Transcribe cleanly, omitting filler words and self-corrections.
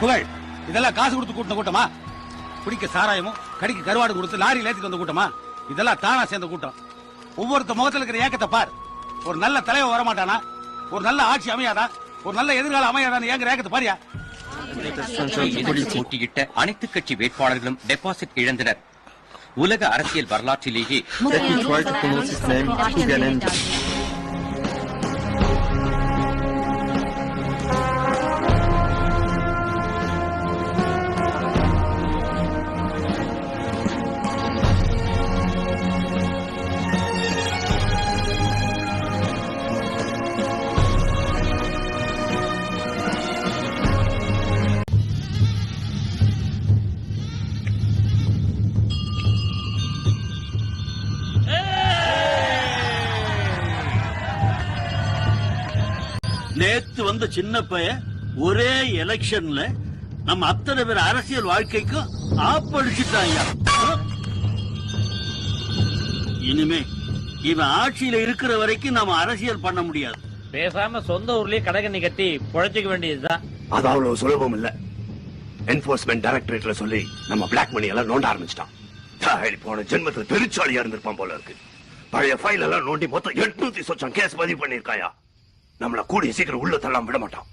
புகழ், இதெல்லாம் காசு கொடுத்து கூட்டின கூட்டமா? குடிக்க சாராயமும் கடிக்கு கருவாடு கொடுத்து லாரியில் ஏற்றிட்டு வந்த கூட்டமா? இதெல்லாம் தானா சேர்ந்த கூட்டம். ஒவ்வொருத்த முகத்தில் இருக்கிற ஏக்கத்தை பார். ஒரு நல்ல தலைவர் வரமாட்டானா? ஒரு நல்ல ஆட்சி அமையாதா? ஒரு நல்ல எதிர்காலம் அமையாதான்னு ஏங்கிற ஏக்கத்தை பாரியா? போட்டியிட்ட அனைத்து கட்சி வேட்பாளர்களும் டெபாசிட் இழந்தனர். உலக அரசியல் வரலாற்றிலேயே நேத்து வந்த சின்ன பையன் ஒரே எலெக்ஷன்ல நம்ம அத்தனை பேர் அரசியல் வாழ்க்கைக்கும் ஆப்படிச்சுட்டாங்க. இனிமே இவன் ஆட்சியில இருக்கிற வரைக்கும் நம்ம அரசியல் பண்ண முடியாது. பேசாம சொந்த ஊர்லயே கடகண்ணி கட்டி பொழைச்சிக்க வேண்டியதுதான். அது அவ்வளவு சுலபம் இல்ல. என்போர்ஸ்மெண்ட் டைரக்டரேட்ல சொல்லி நம்ம பிளாக் மணி எல்லாம் நோண்ட ஆரம்பிச்சிட்டான். போன ஜென்மத்துல பெருச்சாலியா இருந்திருப்பான் போல இருக்கு. பழைய ஃபைல் எல்லாம் நோண்டி மொத்தம் 800 கேஸ் பதிவு பண்ணிருக்காயா. நம்மள கூடிய சீக்கிரம் உள்ள தள்ளாம விட மாட்டான்.